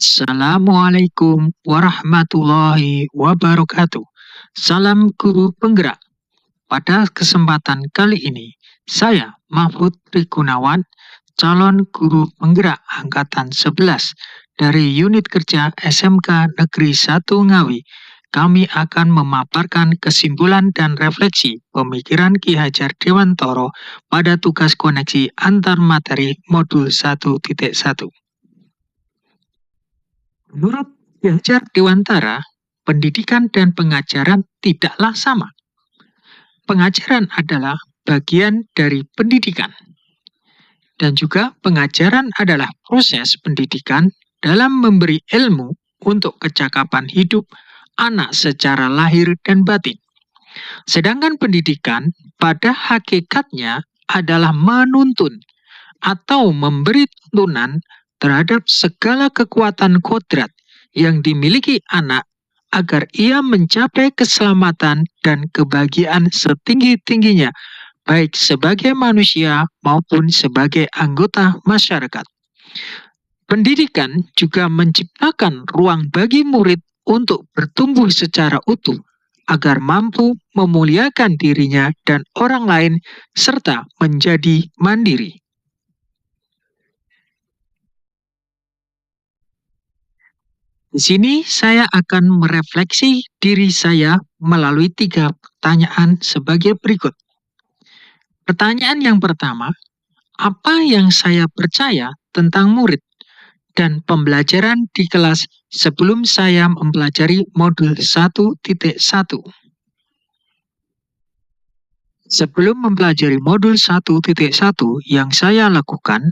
Assalamualaikum warahmatullahi wabarakatuh. Salam guru penggerak. Pada kesempatan kali ini, saya Mahfud Rikunawan, calon guru penggerak angkatan 11 dari unit kerja SMK Negeri 1 Ngawi. Kami akan memaparkan kesimpulan dan refleksi pemikiran Ki Hajar Dewantoro pada tugas koneksi antar materi modul 1.1. Menurut Ki Hajar Dewantara, pendidikan dan pengajaran tidaklah sama. Pengajaran adalah bagian dari pendidikan. Dan juga pengajaran adalah proses pendidikan dalam memberi ilmu untuk kecakapan hidup anak secara lahir dan batin. Sedangkan pendidikan pada hakikatnya adalah menuntun atau memberi tuntunan terhadap segala kekuatan kodrat yang dimiliki anak agar ia mencapai keselamatan dan kebahagiaan setinggi-tingginya, baik sebagai manusia maupun sebagai anggota masyarakat. Pendidikan juga menciptakan ruang bagi murid untuk bertumbuh secara utuh, agar mampu memuliakan dirinya dan orang lain, serta menjadi mandiri. Di sini saya akan merefleksi diri saya melalui 3 pertanyaan sebagai berikut. Pertanyaan yang pertama, apa yang saya percaya tentang murid dan pembelajaran di kelas sebelum saya mempelajari modul 1.1? Sebelum mempelajari modul 1.1 yang saya lakukan,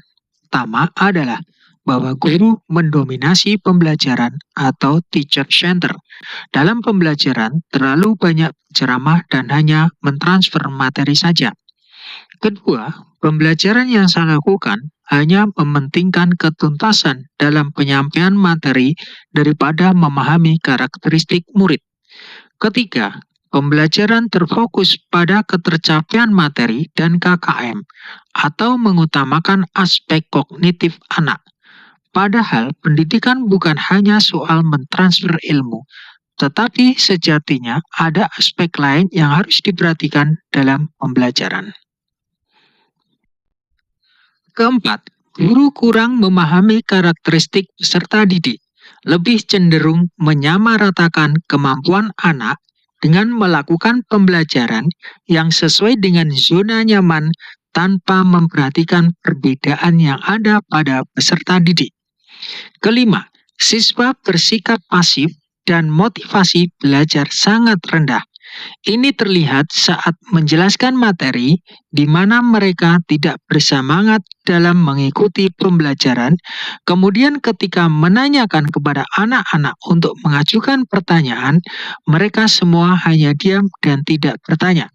pertama adalah bahwa guru mendominasi pembelajaran atau teacher center. Dalam pembelajaran terlalu banyak ceramah dan hanya mentransfer materi saja. Kedua, pembelajaran yang saya lakukan hanya mementingkan ketuntasan dalam penyampaian materi daripada memahami karakteristik murid. Ketiga, pembelajaran terfokus pada ketercapaian materi dan KKM atau mengutamakan aspek kognitif anak. Padahal pendidikan bukan hanya soal mentransfer ilmu, tetapi sejatinya ada aspek lain yang harus diperhatikan dalam pembelajaran. Keempat, guru kurang memahami karakteristik peserta didik, lebih cenderung menyamaratakan kemampuan anak dengan melakukan pembelajaran yang sesuai dengan zona nyaman tanpa memperhatikan perbedaan yang ada pada peserta didik. Kelima, siswa bersikap pasif dan motivasi belajar sangat rendah. Ini terlihat saat menjelaskan materi di mana mereka tidak bersemangat dalam mengikuti pembelajaran. Kemudian ketika menanyakan kepada anak-anak untuk mengajukan pertanyaan, mereka semua hanya diam dan tidak bertanya.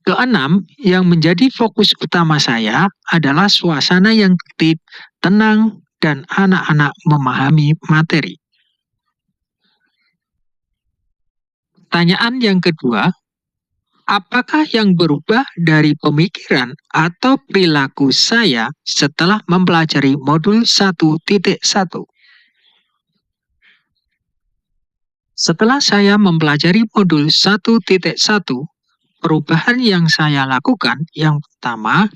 Keenam, yang menjadi fokus utama saya adalah suasana yang tertib, tenang, dan anak-anak memahami materi. Pertanyaan yang kedua, apakah yang berubah dari pemikiran atau perilaku saya setelah mempelajari modul 1.1? Setelah saya mempelajari modul 1.1, perubahan yang saya lakukan yang pertama,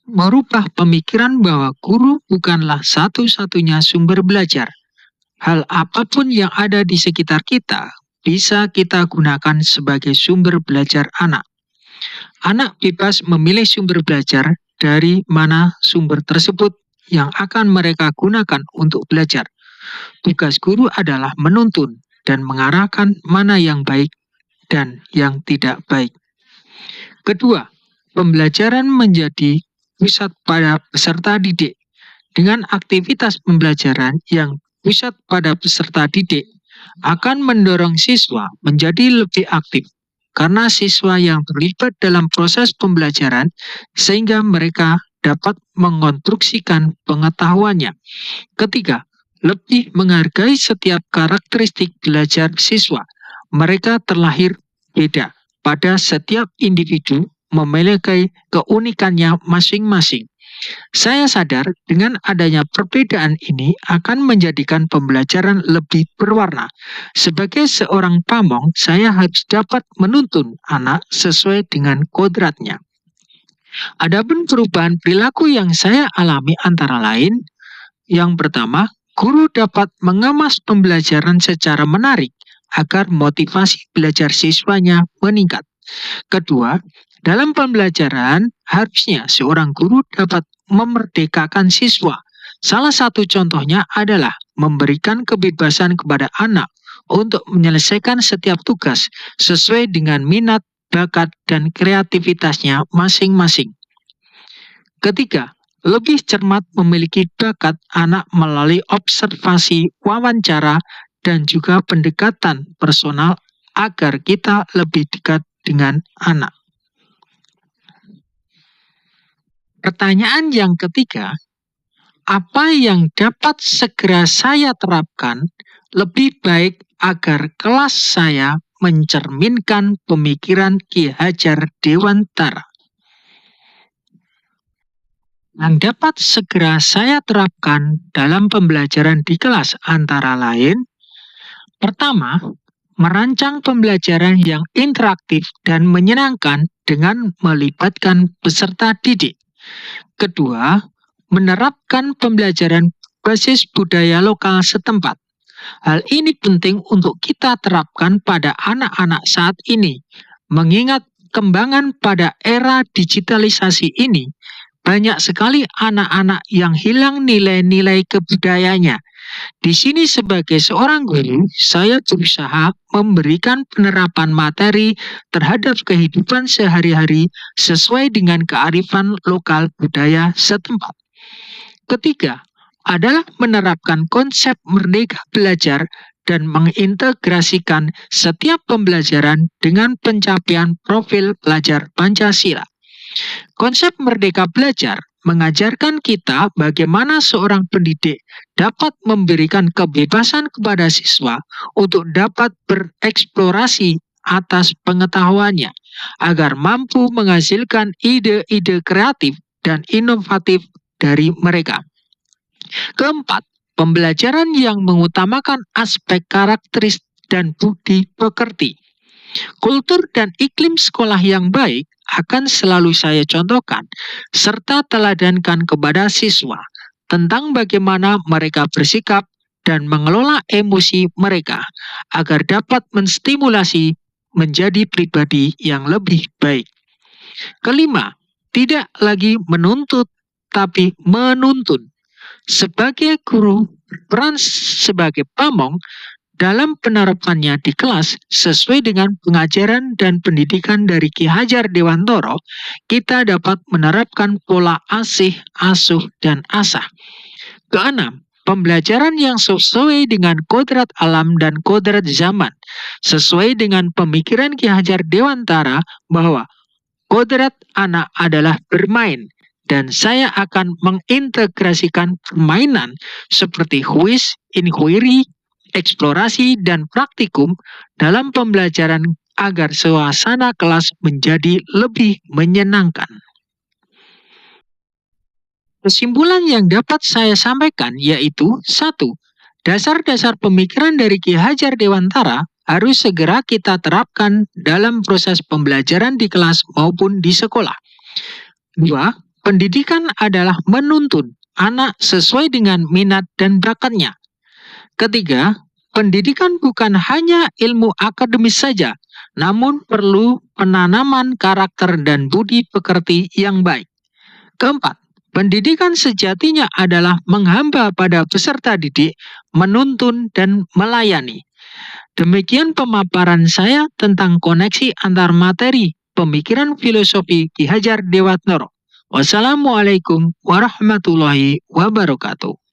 merubah pemikiran bahwa guru bukanlah satu-satunya sumber belajar. Hal apapun yang ada di sekitar kita bisa kita gunakan sebagai sumber belajar anak. Anak bebas memilih sumber belajar dari mana sumber tersebut yang akan mereka gunakan untuk belajar. Tugas guru adalah menuntun dan mengarahkan mana yang baik dan yang tidak baik. Kedua, pembelajaran menjadi pusat pada peserta didik. Dengan aktivitas pembelajaran yang pusat pada peserta didik akan mendorong siswa menjadi lebih aktif karena siswa yang terlibat dalam proses pembelajaran sehingga mereka dapat mengonstruksikan pengetahuannya. Ketiga, lebih menghargai setiap karakteristik belajar siswa. Mereka terlahir beda. Pada setiap individu memiliki keunikannya masing-masing. Saya sadar dengan adanya perbedaan ini akan menjadikan pembelajaran lebih berwarna. Sebagai seorang pamong, saya harus dapat menuntun anak sesuai dengan kodratnya. Adapun perubahan perilaku yang saya alami antara lain, yang pertama, guru dapat mengemas pembelajaran secara menarik agar motivasi belajar siswanya meningkat. Kedua, dalam pembelajaran harusnya seorang guru dapat memerdekakan siswa. Salah satu contohnya adalah memberikan kebebasan kepada anak untuk menyelesaikan setiap tugas sesuai dengan minat, bakat, dan kreativitasnya masing-masing. Ketiga, lebih cermat memiliki bakat anak melalui observasi, wawancara, dan juga pendekatan personal agar kita lebih dekat dengan anak. Pertanyaan yang ketiga, apa yang dapat segera saya terapkan lebih baik agar kelas saya mencerminkan pemikiran Ki Hajar Dewantara? Yang dapat segera saya terapkan dalam pembelajaran di kelas antara lain, pertama, merancang pembelajaran yang interaktif dan menyenangkan dengan melibatkan peserta didik. Kedua, menerapkan pembelajaran basis budaya lokal setempat. Hal ini penting untuk kita terapkan pada anak-anak saat ini, mengingat kembangan pada era digitalisasi ini, banyak sekali anak-anak yang hilang nilai-nilai kebudayanya. Di sini sebagai seorang guru, saya berusaha memberikan penerapan materi terhadap kehidupan sehari-hari sesuai dengan kearifan lokal budaya setempat. Ketiga, adalah menerapkan konsep merdeka belajar dan mengintegrasikan setiap pembelajaran dengan pencapaian profil pelajar Pancasila. Konsep merdeka belajar mengajarkan kita bagaimana seorang pendidik dapat memberikan kebebasan kepada siswa untuk dapat bereksplorasi atas pengetahuannya agar mampu menghasilkan ide-ide kreatif dan inovatif dari mereka. Keempat, pembelajaran yang mengutamakan aspek karakteris dan budi pekerti. Kultur dan iklim sekolah yang baik akan selalu saya contohkan serta teladankan kepada siswa tentang bagaimana mereka bersikap dan mengelola emosi mereka agar dapat menstimulasi menjadi pribadi yang lebih baik. Kelima, tidak lagi menuntut tapi menuntun. Sebagai guru, berperan sebagai pamong dalam penerapannya di kelas sesuai dengan pengajaran dan pendidikan dari Ki Hajar Dewantara, kita dapat menerapkan pola asih, asuh, dan asah. Keenam, pembelajaran yang sesuai dengan kodrat alam dan kodrat zaman, sesuai dengan pemikiran Ki Hajar Dewantara bahwa kodrat anak adalah bermain, dan saya akan mengintegrasikan permainan seperti kuis, inquiry, eksplorasi, dan praktikum dalam pembelajaran agar suasana kelas menjadi lebih menyenangkan. Kesimpulan yang dapat saya sampaikan yaitu 1. Dasar-dasar pemikiran dari Ki Hajar Dewantara harus segera kita terapkan dalam proses pembelajaran di kelas maupun di sekolah. 2. Pendidikan adalah menuntun anak sesuai dengan minat dan bakatnya. Ketiga, pendidikan bukan hanya ilmu akademis saja, namun perlu penanaman karakter dan budi pekerti yang baik. Keempat, pendidikan sejatinya adalah menghamba pada peserta didik, menuntun dan melayani. Demikian pemaparan saya tentang koneksi antar materi pemikiran filosofi Ki Hajar Dewantara. Wassalamualaikum warahmatullahi wabarakatuh.